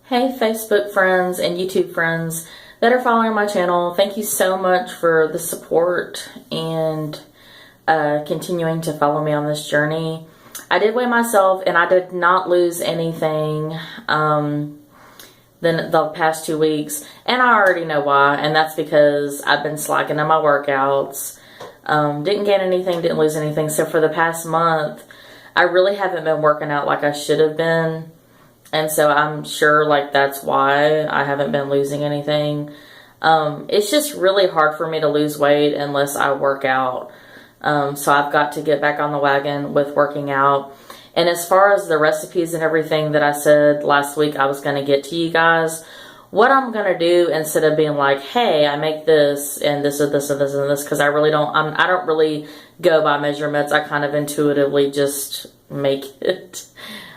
Hey Facebook friends and YouTube friends that are following my channel, thank you so much for the support and continuing to follow me on this journey. I did weigh myself and I did not lose anything the past 2 weeks, and I already know why, and that's because I've been slacking on my workouts. Didn't gain anything, didn't lose anything. So for the past month, I really haven't been working out like I should have been. And so I'm sure like that's why I haven't been losing anything. It's just really hard for me to lose weight unless I work out. So I've got to get back on the wagon with working out. And as far as the recipes and everything that I said last week I was going to get to you guys, what I'm going to do instead of being like, hey, I make this and this and this and this and this, because I don't really go by measurements. I kind of intuitively just make it.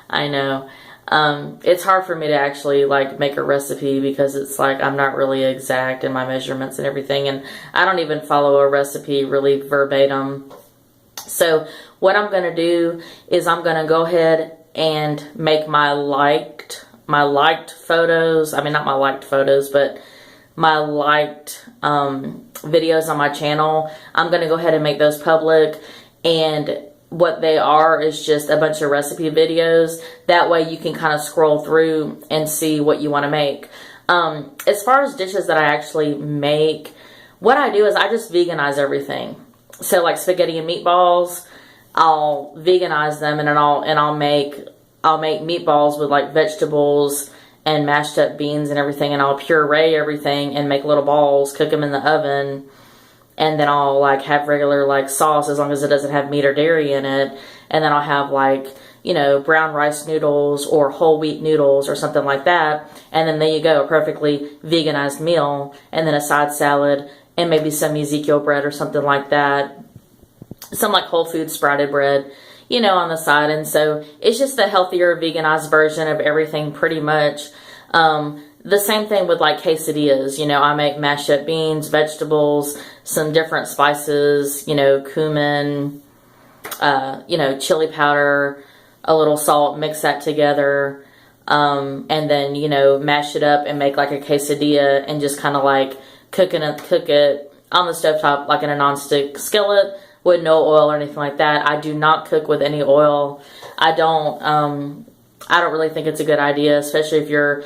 I know. It's hard for me to actually like make a recipe because it's like I'm not really exact in my measurements and everything, and I don't even follow a recipe really verbatim. So what I'm going to do is I'm going to go ahead and make my liked photos, I mean not my liked photos, but my liked videos on my channel. I'm going to go ahead and make those public, and what they are is just a bunch of recipe videos. That way you can kind of scroll through and see what you want to make. As far as dishes that I actually make, what I do is I just veganize everything. So like spaghetti and meatballs, I'll veganize them, and then I'll make meatballs with like vegetables and mashed up beans and everything, and I'll puree everything and make little balls, cook them in the oven. And then I'll like have regular like sauce as long as it doesn't have meat or dairy in it. And then I'll have like, you know, brown rice noodles or whole wheat noodles or something like that. And then there you go, a perfectly veganized meal. And then a side salad and maybe some Ezekiel bread or something like that. Some like Whole Foods sprouted bread, you know, on the side. And so it's just a healthier veganized version of everything pretty much. The same thing with like quesadillas, you know, I make mashed up beans, vegetables, some different spices, you know, cumin, you know, chili powder, a little salt, mix that together, and then, you know, mash it up and make like a quesadilla and just kind of like cook it on the stovetop like in a nonstick skillet with no oil or anything like that. I do not cook with any oil. I don't really think it's a good idea, especially if you're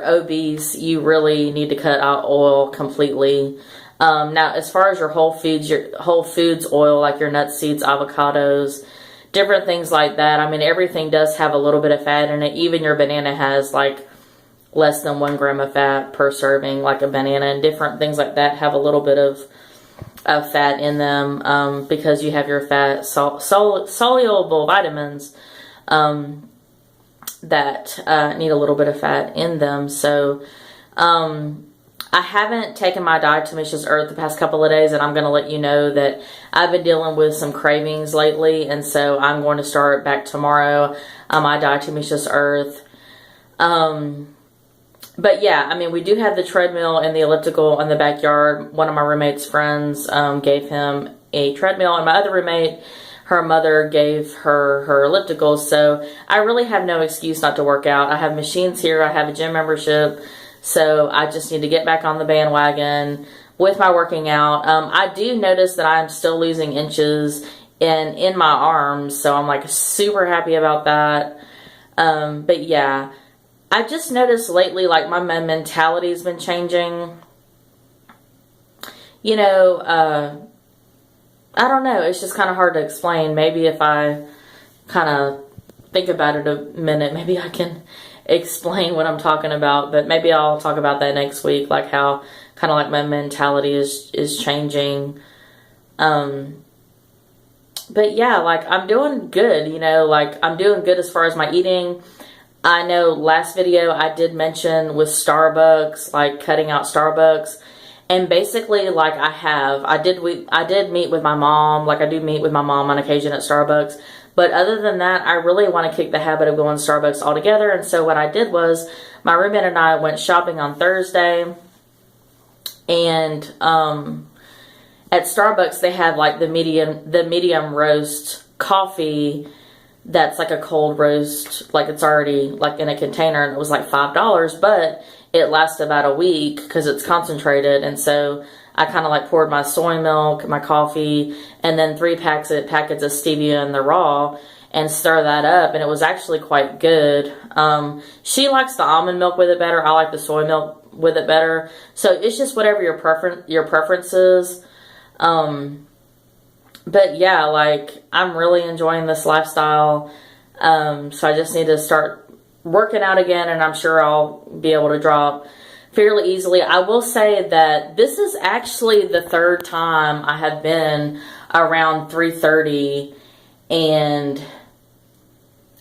obese. You really need to cut out oil completely. Now, as far as your whole foods oil, like your nuts, seeds, avocados, different things like that, I mean, everything does have a little bit of fat in it. Even your banana has like less than 1 gram of fat per serving, like a banana, and different things like that have a little bit of fat in them, because you have your fat soluble vitamins that need a little bit of fat in them. So I haven't taken my diatomaceous earth the past couple of days, and I'm going to let you know that I've been dealing with some cravings lately, and so I'm going to start back tomorrow on my diatomaceous earth. But yeah, I mean, we do have the treadmill and the elliptical in the backyard. One of my roommate's friends gave him a treadmill, and my other roommate, her mother gave her elliptical. So I really have no excuse not to work out. I have machines here. I have a gym membership. So I just need to get back on the bandwagon with my working out. I do notice that I'm still losing inches in my arms. So I'm like super happy about that. But yeah, I just noticed lately like my mentality has been changing. You know, I don't know. It's just kind of hard to explain. Maybe if I kind of think about it a minute, maybe I can explain what I'm talking about. But maybe I'll talk about that next week, like how kind of like my mentality is changing. But yeah, like I'm doing good, you know, like I'm doing good as far as my eating. I know last video I did mention with Starbucks, like cutting out Starbucks. And basically, like I did meet with my mom. Like I do meet with my mom on occasion at Starbucks. But other than that, I really want to kick the habit of going to Starbucks altogether. And so what I did was my roommate and I went shopping on Thursday. And at Starbucks, they had like the medium roast coffee that's like a cold roast, like it's already like in a container, and it was like $5, but it lasts about a week because it's concentrated. And so I kind of like poured my soy milk, my coffee, and then 3 packets of stevia in the raw, and stir that up, and it was actually quite good. She likes the almond milk with it better. I like the soy milk with it better. So it's just whatever your preference is. But yeah, like, I'm really enjoying this lifestyle. So I just need to start working out again, and I'm sure I'll be able to drop fairly easily. I will say that this is actually the 3rd time I have been around 330, and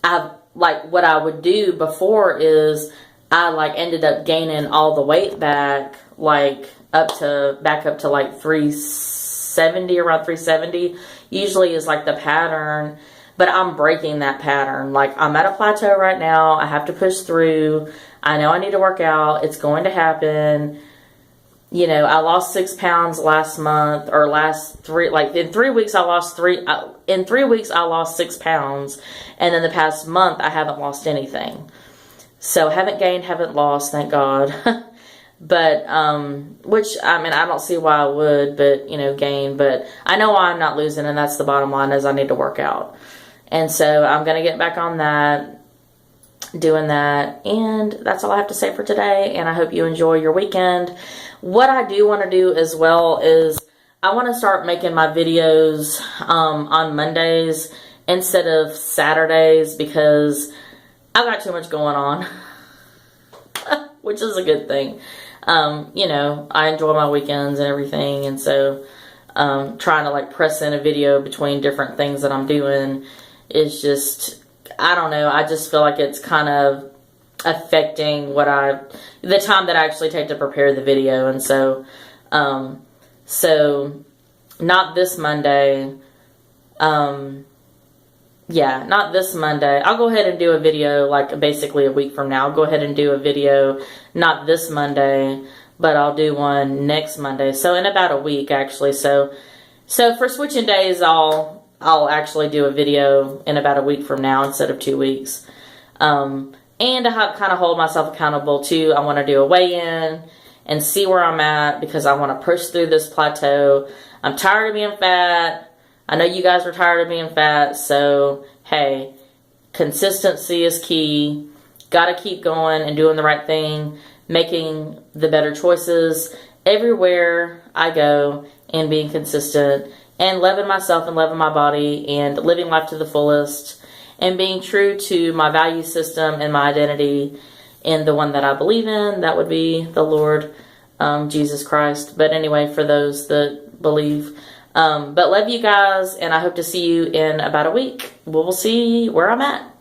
I've, like, what I would do before is I like ended up gaining all the weight back, like back up to like 370, around 370 usually is like the pattern. But I'm breaking that pattern. Like, I'm at a plateau right now. I have to push through. I know I need to work out. It's going to happen. You know, I lost 6 pounds last month, or in 3 weeks I lost 6 pounds. And in the past month I haven't lost anything. So haven't gained, haven't lost, thank God. But, which, I mean, I don't see why I would, but, you know, gain. But I know why I'm not losing, and that's the bottom line, is I need to work out. And so I'm going to get back on that, doing that. And that's all I have to say for today. And I hope you enjoy your weekend. What I do want to do as well is I want to start making my videos on Mondays instead of Saturdays, because I've got too much going on, which is a good thing. You know, I enjoy my weekends and everything. And so trying to like press in a video between different things that I'm doing is just, I don't know, I just feel like it's kind of affecting the time that I actually take to prepare the video. And so, not this Monday, yeah, not this Monday. I'll go ahead and do a video like basically a week from now. I'll go ahead and do a video, not this Monday, but I'll do one next Monday. So in about a week, actually. So for switching days, I'll actually do a video in about a week from now instead of 2 weeks. And to kind of hold myself accountable too, I want to do a weigh-in and see where I'm at, because I want to push through this plateau. I'm tired of being fat. I know you guys are tired of being fat. So, hey, consistency is key. Got to keep going and doing the right thing, making the better choices everywhere I go, and being consistent, and loving myself and loving my body, and living life to the fullest, and being true to my value system and my identity in the one that I believe in. That would be the Lord, Jesus Christ. But anyway, for those that believe. But love you guys, and I hope to see you in about a week. We'll see where I'm at.